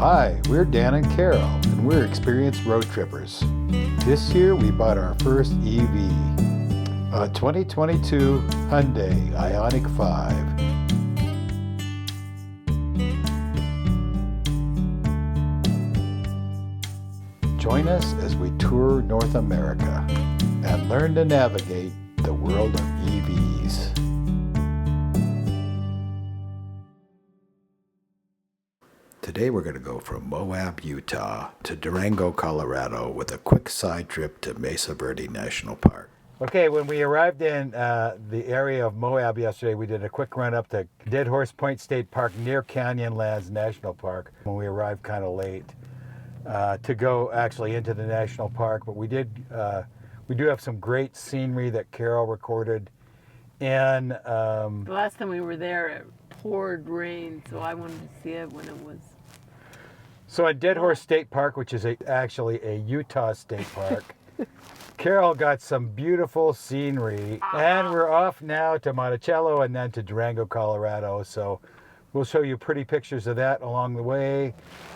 Hi, we're Dan and Carol, and we're experienced road trippers. This year we bought our first EV, a 2022 Hyundai Ioniq 5. Join us as we tour North America and learn to navigate the world of EVs. Today we're going to go from Moab, Utah to Durango, Colorado with a quick side trip to Mesa Verde National Park. Okay, when we arrived in the area of Moab yesterday, we did a quick run up to Dead Horse Point State Park near Canyonlands National Park when we arrived kind of late to go actually into the national park. But we do have some great scenery that Carol recorded. And the last time we were there, it poured rain, so I wanted to see it when it was. So at Dead Horse State Park, which is actually a Utah state park, Carol got some beautiful scenery, and we're off now to Monticello and then to Durango, Colorado. So we'll show you pretty pictures of that along the way.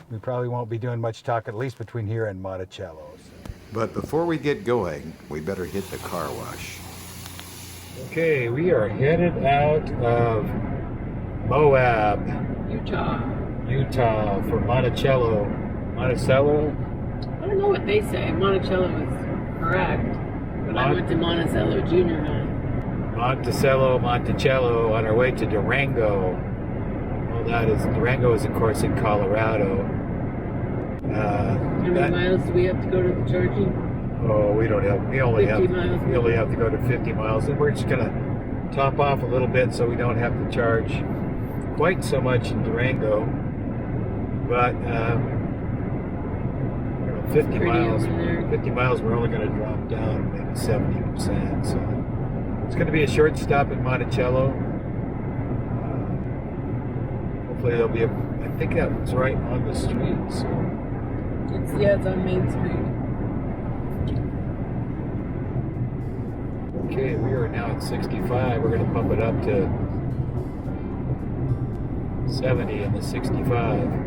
We probably won't be doing much talk, at least between here and Monticello. But before we get going, we better hit the car wash. Okay, we are headed out of Moab, Utah for Monticello. Monticello? I don't know what they say. Monticello is correct, but I went to Monticello Junior High. Monticello, on our way to Durango. Well, Durango is, of course, in Colorado. How many miles do we have to go to the charging? Oh, we only have to go to 50 miles, and we're just gonna top off a little bit so we don't have to charge quite so much in Durango. But 50 miles, we're only going to drop down maybe 70%. So it's going to be a short stop in Monticello. Hopefully there'll be I think that was right on the street. So it's on Main Street. Okay, we are now at 65. We're going to pump it up to 70 in the 65.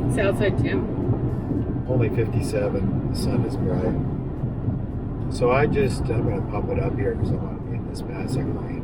It's outside Tim. Only 57. The sun is bright. So I'm going to pump it up here because I want to be in this passing lane.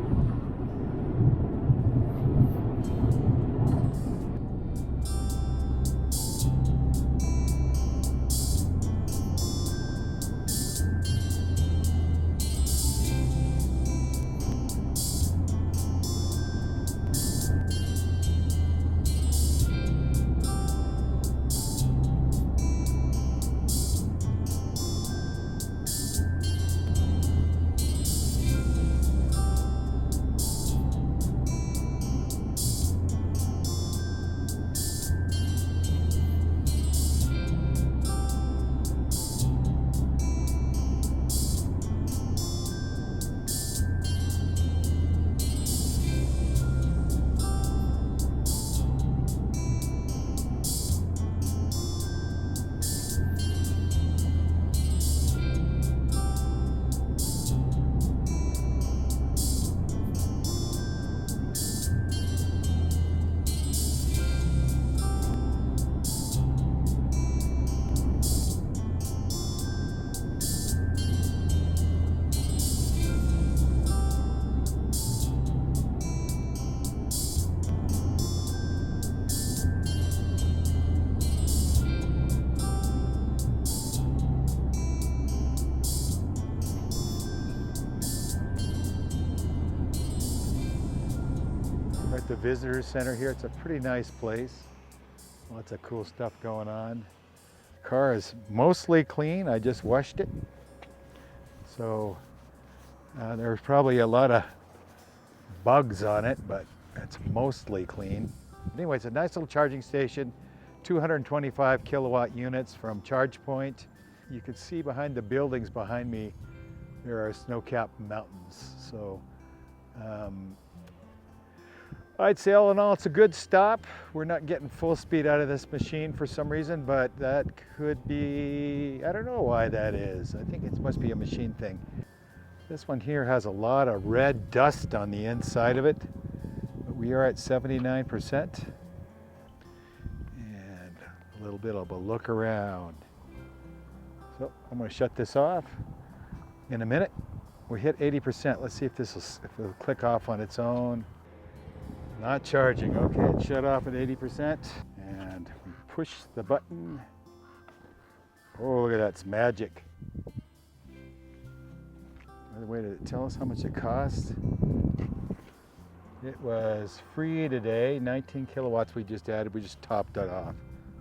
We're at the visitor center here. It's a pretty nice place. Lots of cool stuff going on. The car is mostly clean. I just washed it. So there's probably a lot of bugs on it, but it's mostly clean. Anyway, it's a nice little charging station. 225 kilowatt units from ChargePoint. You can see behind the buildings behind me, there are snow-capped mountains. So I'd say all in all, it's a good stop. We're not getting full speed out of this machine for some reason, but that could be, I don't know why that is. I think it must be a machine thing. This one here has a lot of red dust on the inside of it, but we are at 79%. And a little bit of a look around. So I'm going to shut this off in a minute. We hit 80%. Let's see if it'll click off on its own. Not charging. Okay, it shut off at 80%. And we push the button. Oh, look at that. It's magic. Another way to tell us how much it cost. It was free today. 19 kilowatts we just added. We just topped it off.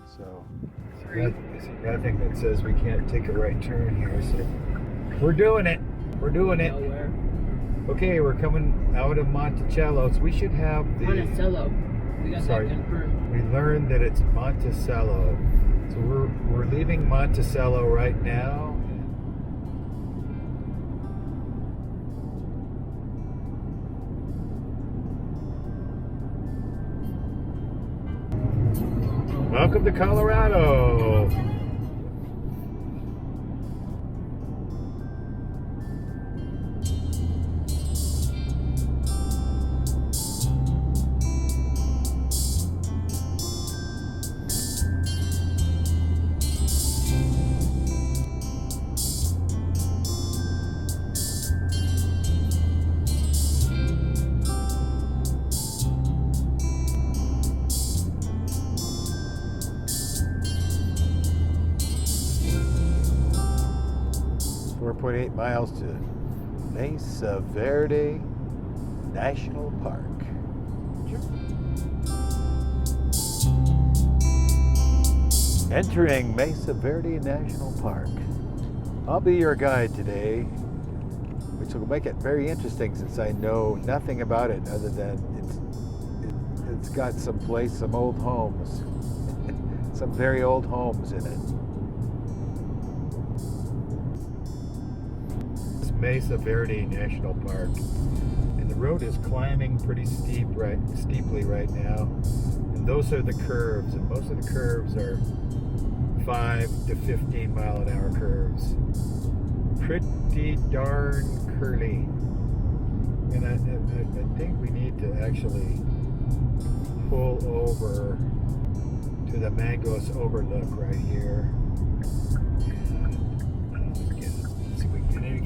So it's nothing that says we can't take a right turn here. So we're doing it. We're doing it. Nowhere. Okay, we're coming out of Monticello, so we should have the... Monticello. We got that confirmed. We learned that it's Monticello. So we're leaving Monticello right now. Welcome to Colorado. .8 miles to Mesa Verde National Park. Entering Mesa Verde National Park. I'll be your guide today, which will make it very interesting since I know nothing about it other than it's got some old homes, some very old homes in it. Mesa Verde National Park, and the road is climbing pretty steeply right now, and those are the curves, and most of the curves are 5 to 15 mile an hour curves. Pretty darn curly, and I think we need to actually pull over to the Mangos overlook right here.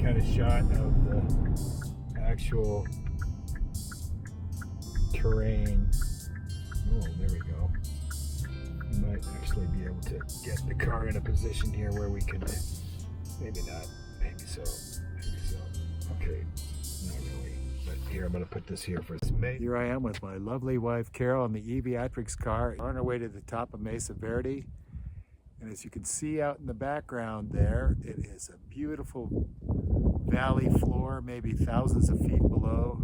Kind of shot of the actual terrain. Oh, there we go. We might actually be able to get the car in a position here where we can, maybe not, maybe so. Okay, not really. But here, I'm going to put this here for May. Here I am with my lovely wife Carol in the EVatrics car on our way to the top of Mesa Verde. And as you can see out in the background there, it is a beautiful valley floor, maybe thousands of feet below.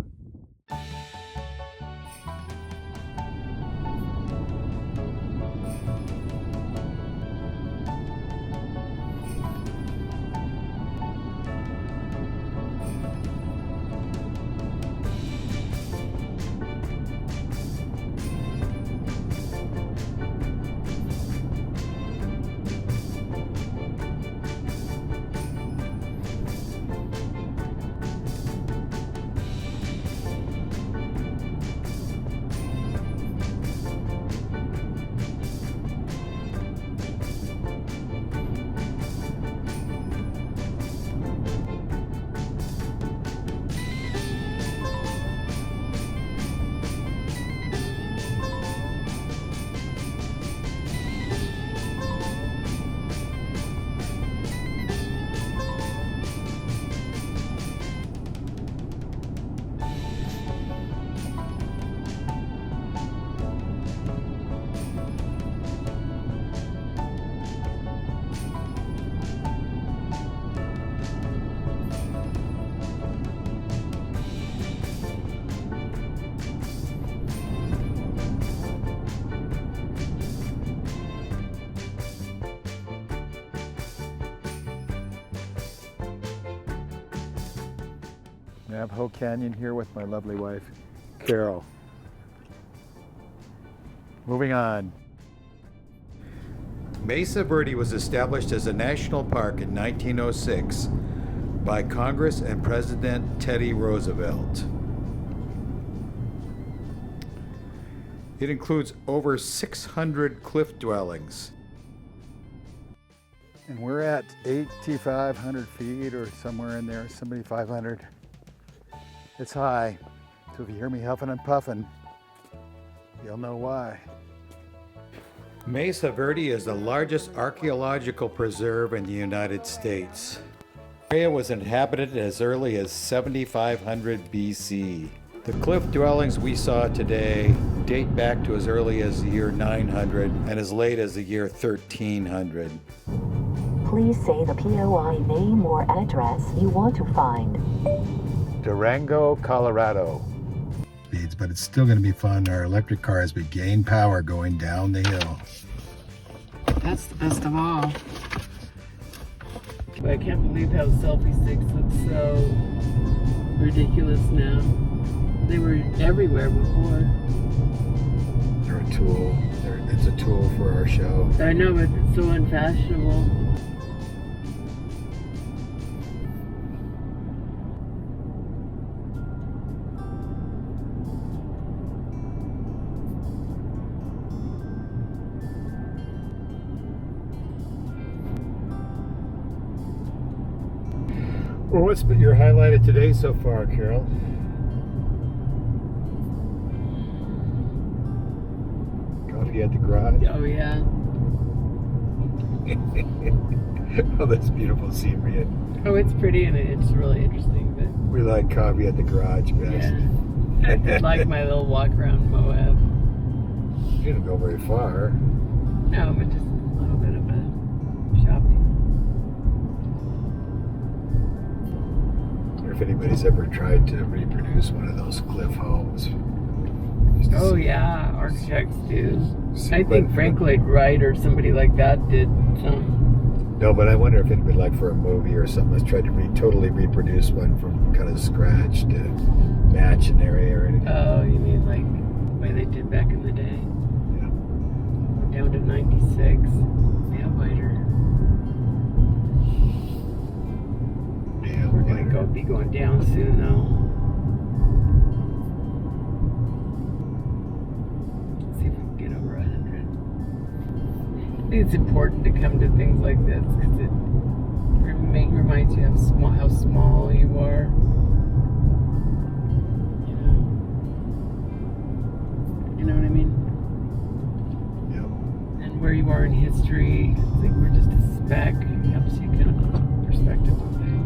Navajo Canyon here with my lovely wife, Carol. Moving on. Mesa Verde was established as a national park in 1906 by Congress and President Teddy Roosevelt. It includes over 600 cliff dwellings. And we're at 8,500 feet or somewhere in there, 7,500. It's high, so if you hear me huffing and puffing, you'll know why. Mesa Verde is the largest archaeological preserve in the United States. The area was inhabited as early as 7,500 BC. The cliff dwellings we saw today date back to as early as the year 900 and as late as the year 1300. Please say the POI name or address you want to find. Durango, Colorado. But it's still going to be fun. Our electric car as we gain power going down the hill. That's the best of all. But I can't believe how selfie sticks look so ridiculous now. They were everywhere before. They're a tool. It's a tool for our show. I know, but it's so unfashionable. Well, what's been your highlight of today so far, Carol? Coffee at the garage? Oh, yeah. Oh, that's beautiful scenery. Oh, it's pretty and it's really interesting. But We like coffee at the garage best. yeah. I did like my little walk around Moab. You didn't go very far. No, but just a little bit of a shopping. If anybody's ever tried to reproduce one of those cliff homes. Just to Oh see- yeah, architects do. see I think what- Frank Lloyd Wright or somebody like that did some. No, but I wonder if it'd be like for a movie or something that's tried to totally reproduce one from kind of scratch to match an area or anything. Oh, you mean like the way they did back in the day? Yeah. We're down to 96. Yeah, later. Yeah, We're gonna be going down soon though. Let's see if we can get over 100. I think it's important to come to things like this because it reminds you of how small you are. You know what I mean? Yep. And where you are in history. I think we're just a speck. It helps you get a perspective of things.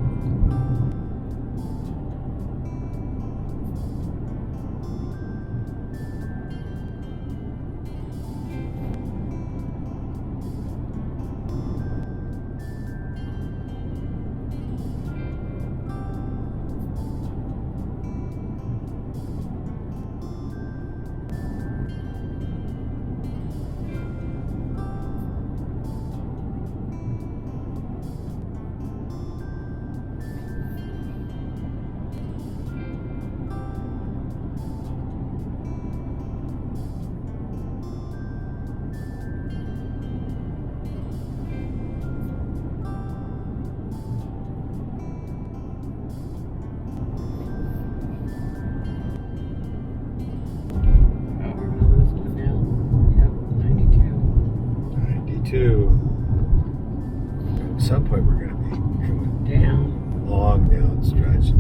At some point we're going to be going Down. long down stretch.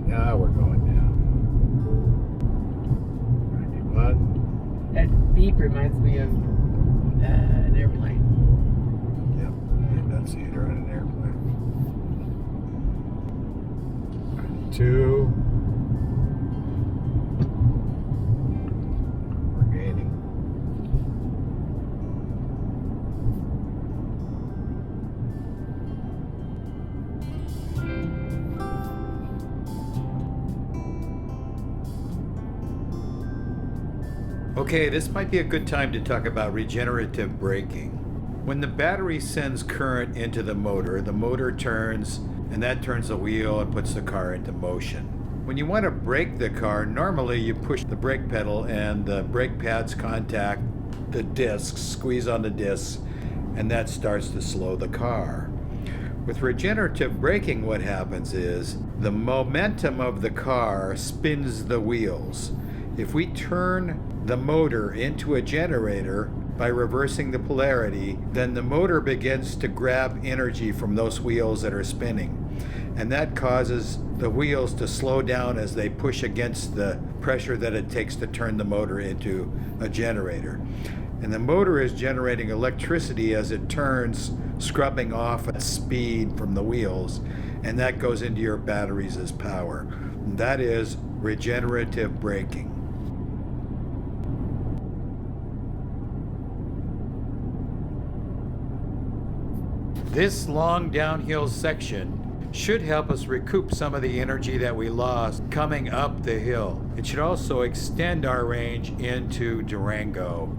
Now we're going down. 91. That beep reminds me of an airplane. Yep, the annunciator on an airplane. 92. We're gaining. Okay, this might be a good time to talk about regenerative braking. When the battery sends current into the motor turns, and that turns the wheel and puts the car into motion. When you want to brake the car, normally you push the brake pedal and the brake pads contact the discs, squeeze on the discs, and that starts to slow the car. With regenerative braking, what happens is the momentum of the car spins the wheels. If we turn the motor into a generator by reversing the polarity, then the motor begins to grab energy from those wheels that are spinning. And that causes the wheels to slow down as they push against the pressure that it takes to turn the motor into a generator. And the motor is generating electricity as it turns, scrubbing off at speed from the wheels, and that goes into your batteries as power. And that is regenerative braking. This long downhill section should help us recoup some of the energy that we lost coming up the hill. It should also extend our range into Durango.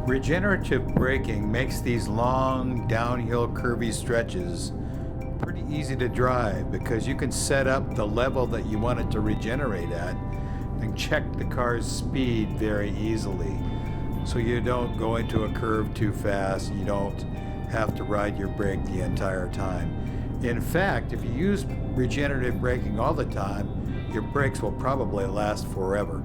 Regenerative braking makes these long downhill curvy stretches pretty easy to drive because you can set up the level that you want it to regenerate at and check the car's speed very easily. So you don't go into a curve too fast, you don't have to ride your brake the entire time. In fact, if you use regenerative braking all the time, your brakes will probably last forever.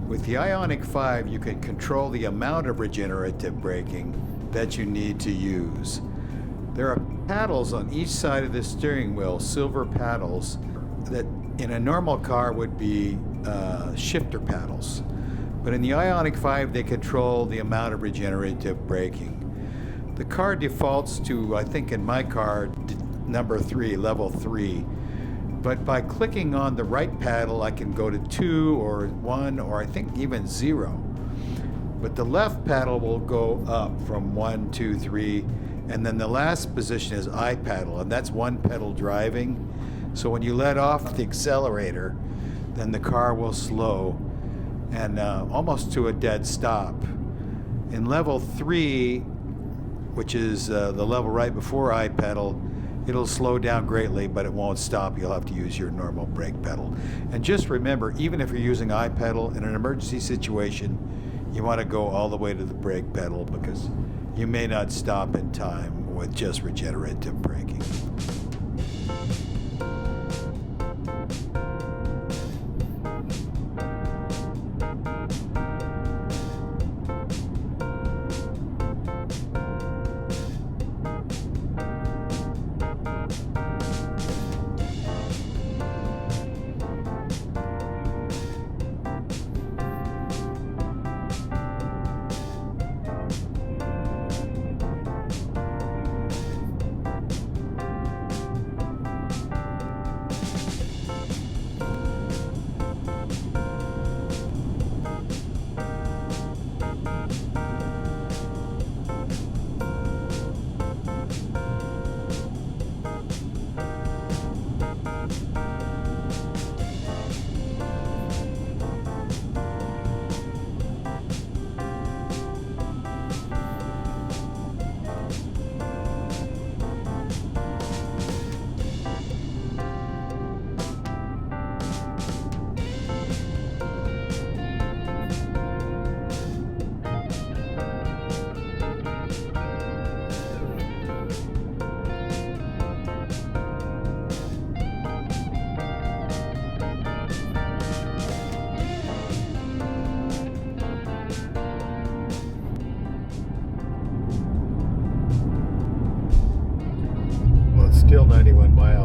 With the Ioniq 5, you can control the amount of regenerative braking that you need to use. There are paddles on each side of the steering wheel, silver paddles, that in a normal car would be shifter paddles. But in the Ioniq 5, they control the amount of regenerative braking. The car defaults to, I think in my car, number 3, level 3. But by clicking on the right paddle, I can go to 2 or 1 or I think even 0. But the left paddle will go up from 1, 2, 3, and then the last position is I paddle, and that's one pedal driving. So when you let off the accelerator, then the car will slow and almost to a dead stop. In level 3, which is the level right before I pedal, it'll slow down greatly, but it won't stop. You'll have to use your normal brake pedal. And just remember, even if you're using I pedal in an emergency situation, you want to go all the way to the brake pedal because you may not stop in time with just regenerative braking.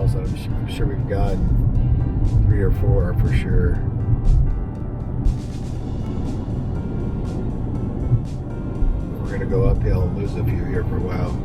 miles. I'm sure we've got 3 or 4 for sure. We're gonna go uphill and lose a few here for a while.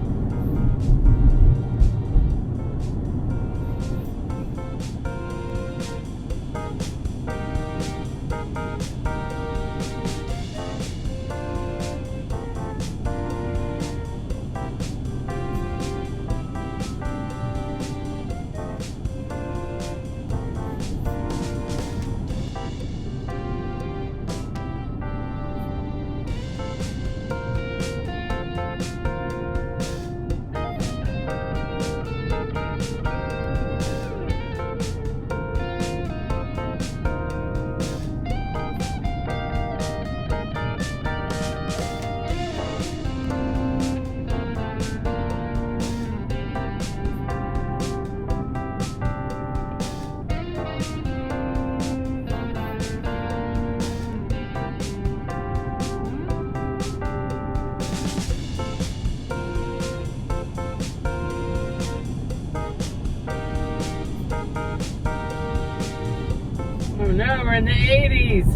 Oh no, we're in the 80s.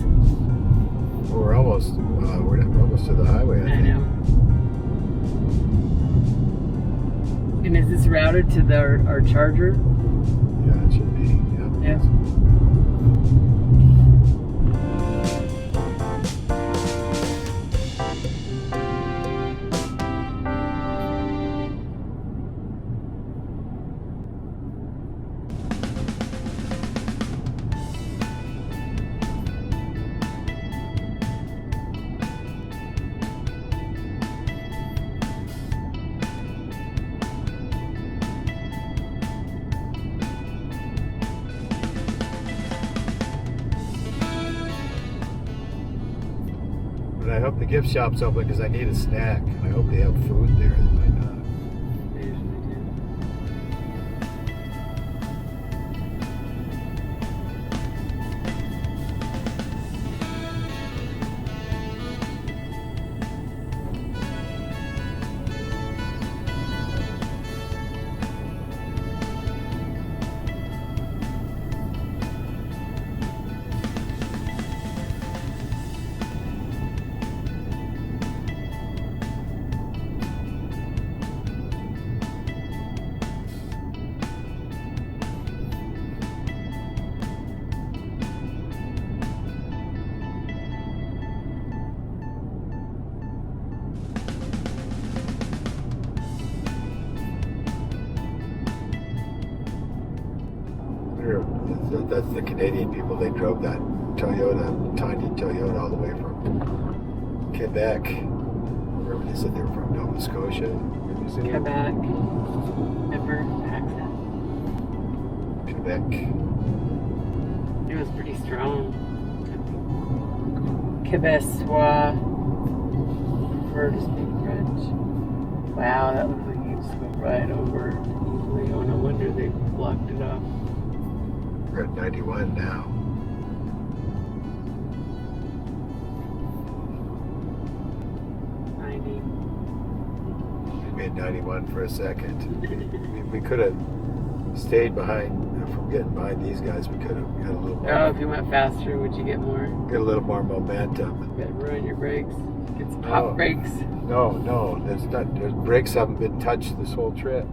We're almost to the highway. I I think. know. And is this routed to our charger? Yeah, it should be. Yeah. Yes. But I hope the gift shop's open because I need a snack. I hope they have food there. They might not. They usually do. That's the Canadian people. They drove that Toyota, tiny Toyota, all the way from Quebec. Remember they said they were from Nova Scotia? Remember you said that? Quebec. Remember accent? Quebec. It was pretty strong. Quebecois. Prefer to speak French. Wow, that looks like you just go right over easily. Oh, no wonder they blocked it off. We're at 91 now. We made 91 for a second. We could have stayed behind from getting behind these guys. We could have got a little more. Oh, if you went faster, would you get more? Get a little more momentum. You gotta ruin your brakes. Get some pop No. brakes. No, there's not. There's brakes haven't been touched this whole trip.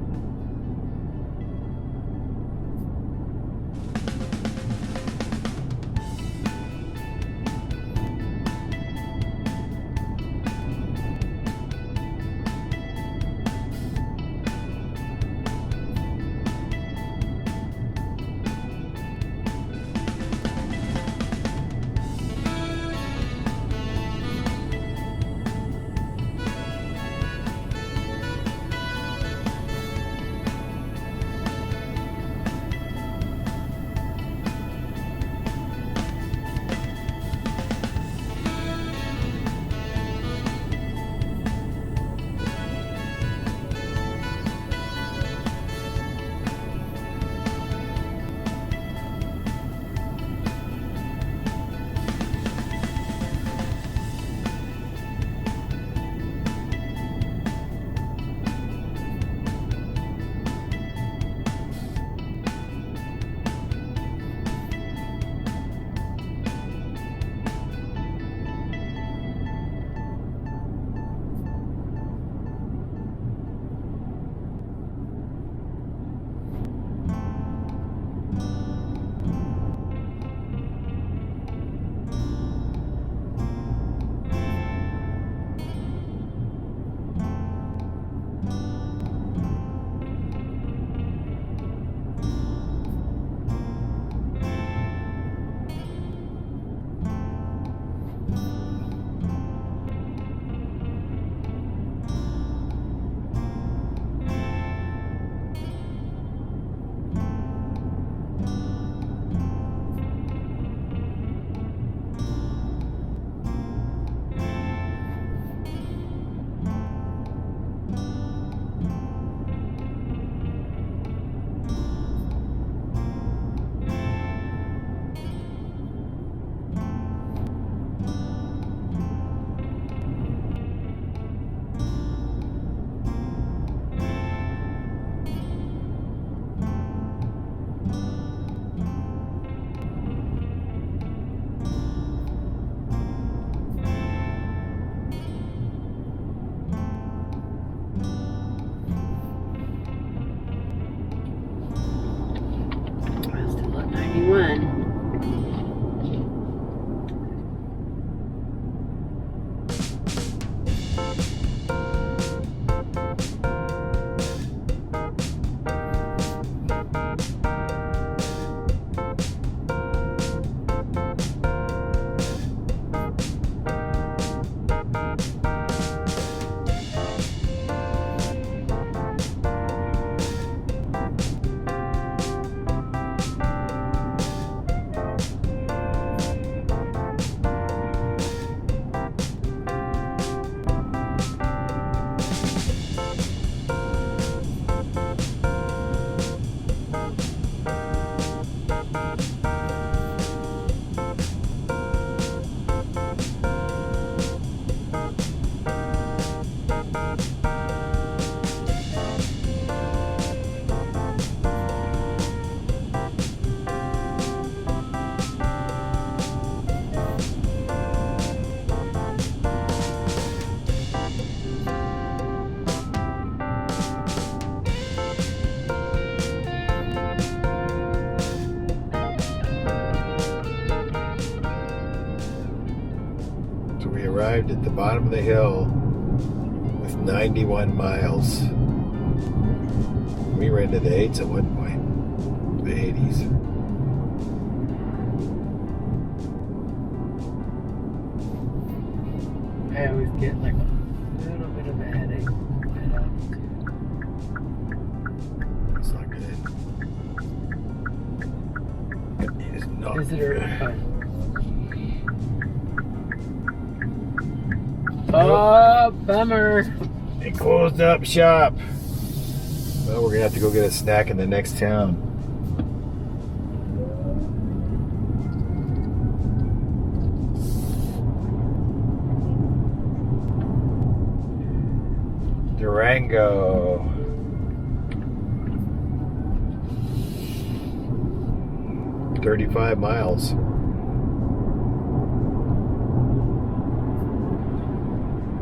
arrived at the bottom of the hill with 91 miles. We were into the 8s at one point, the 80s. I always get like a little bit of a headache at altitude. It's not good. It is not Visitor. good. Oh, bummer. They closed up shop. Well, we're gonna have to go get a snack in the next town. Durango. $35 miles.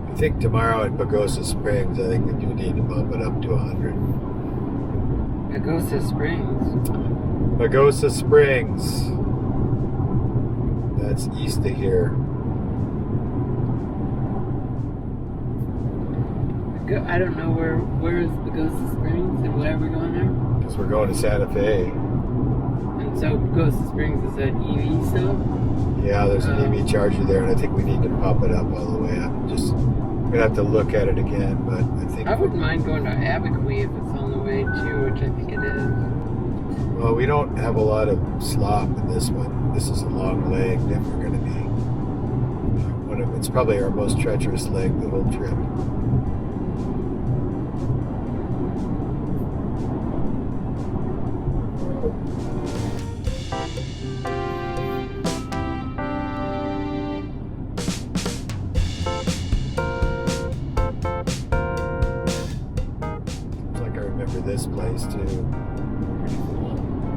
I think tomorrow at Pagosa Springs, I think we do need to bump it up to 100. Pagosa Springs. Pagosa Springs. That's east of here. I don't know where is Pagosa Springs and why are we going there? Because we're going to Santa Fe. And so Pagosa Springs is that EV stuff? Yeah, there's an EV charger there, and I think we need to pump it up all the way up. We're gonna have to look at it again, but I think. I wouldn't mind going to Abiquiu if it's on the way too, which I think it is. Well, we don't have a lot of slop in this one. This is a long leg that we're gonna be. It's probably our most treacherous leg the whole trip. This place too.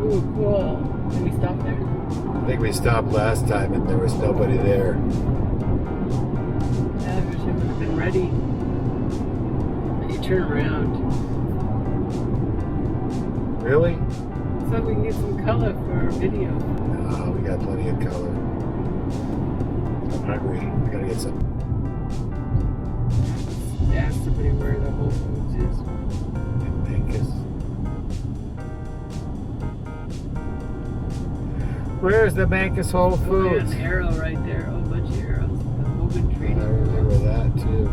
Ooh, cool. Did we stop there? I think we stopped last time and there was nobody there. Yeah, I wish I would have been ready. You turn around. Really? So we can get some color for our video. No, we got plenty of color. I'm hungry. I gotta get some. Ask somebody where the Whole Foods is. Where's the Mancus Whole There's Foods? an arrow right there. Oh, a bunch of arrows. The Hogan I tree. remember that too.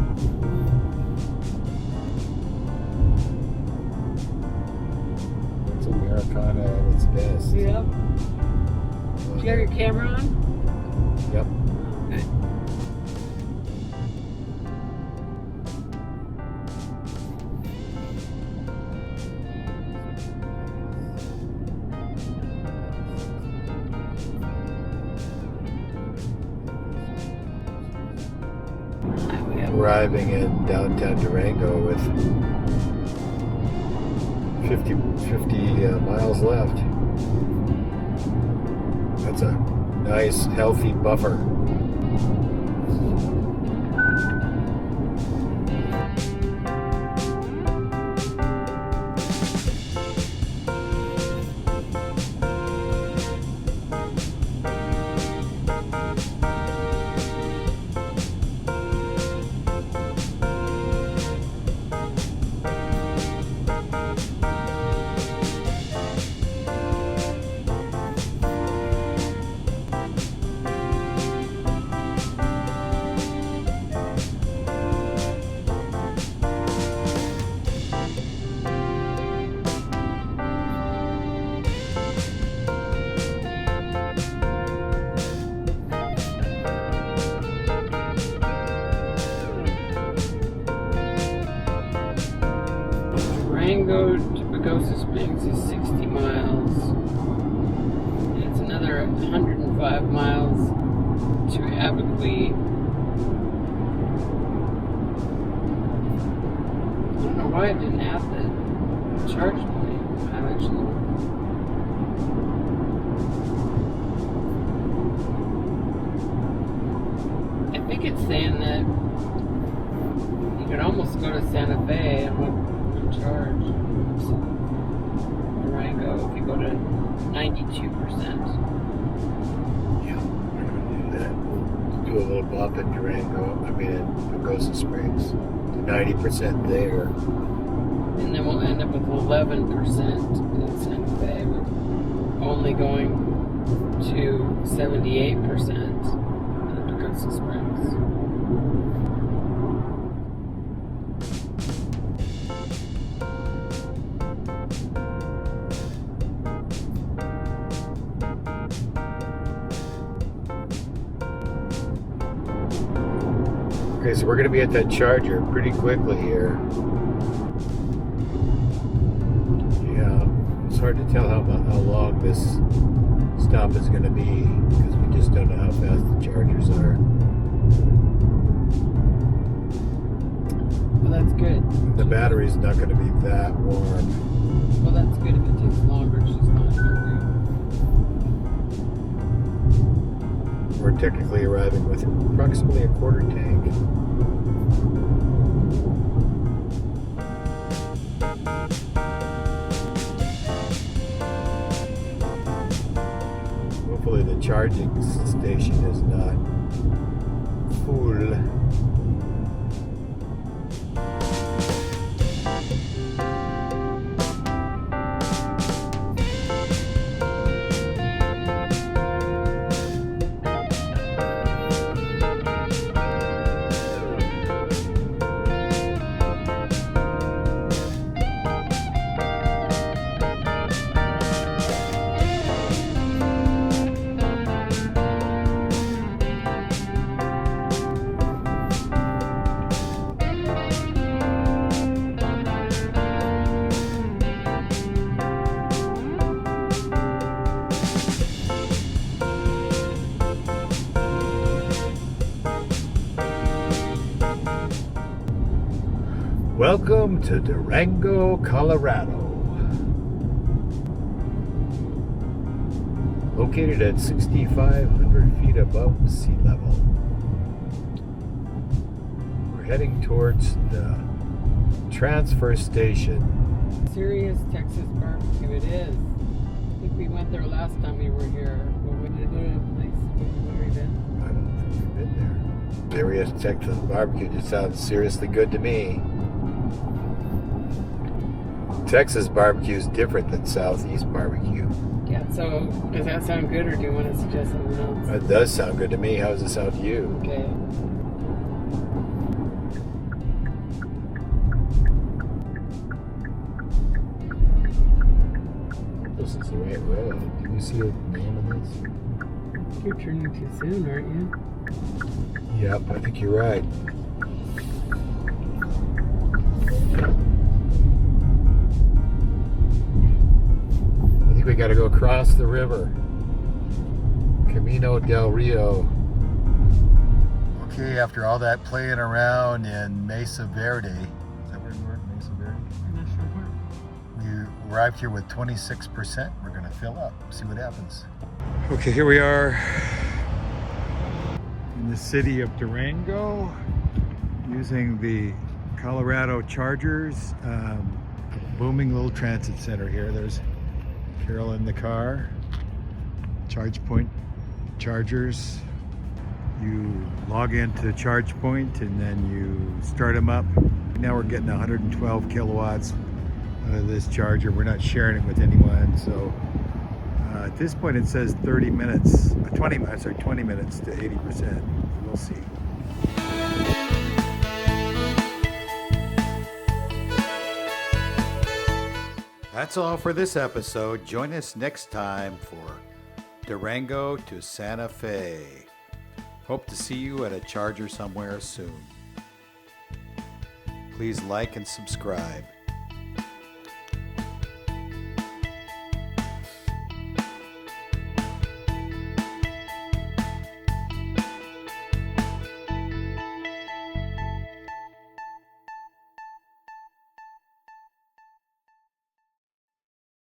It's Americana at its best. Yep. Do you have your camera on? Yep. Okay. Arriving in downtown Durango with 50 miles left. That's a nice, healthy buffer. Durango to Pagosa Springs is 60 miles. And it's another 105 miles to Abiquiu. I don't know why I didn't add the charge point. I actually. I think it's saying that you could almost go to Santa Fe and won't charge. Durango if you go to 92%. Yeah, we're gonna do that. We'll do a little bump in Durango. I mean, in Pagosa Springs. 90% there. And then we'll end up with 11% in Santa Fe. We're only going to 78% in Pagosa Springs. Okay, so we're going to be at that charger pretty quickly here. Yeah, it's hard to tell how long this stop is going to be because we just don't know how fast the chargers are. Well, that's good. The battery's not going to be that warm. Well, that's good if it takes longer. She's not hungry. We're technically arriving with approximately a quarter tank. Hopefully the charging station is not full. Welcome to Durango, Colorado. Located at 6,500 feet above sea level. We're heading towards the transfer station. Serious Texas barbecue it is. I think we went there last time we were here. Or we did go to a place where we been. I don't think we've been there. Serious Texas barbecue just sounds seriously good to me. Texas barbecue is different than Southeast barbecue. Yeah, so does that sound good or do you want to suggest something else? It does sound good to me. How does it sound to you? Okay. This is the right road. Do you see a name of this? You're turning too soon, aren't you? Yep, I think you're right. I think we got to go across the river. Camino del Rio. Okay, after all that playing around in Mesa Verde, is that where we were? Mesa Verde? I'm not sure where. We arrived here with 26%. We're going to fill up, see what happens. Okay, here we are in the city of Durango using the Colorado Chargers. Booming little transit center here. There's Carol in the car. Charge point chargers. You log into Charge Point and then you start them up. Now we're getting 112 kilowatts out of this charger. We're not sharing it with anyone, so at this point it says 20 minutes to 80%. We'll see. That's all for this episode. Join us next time for Durango to Santa Fe. Hope to see you at a charger somewhere soon. Please like and subscribe.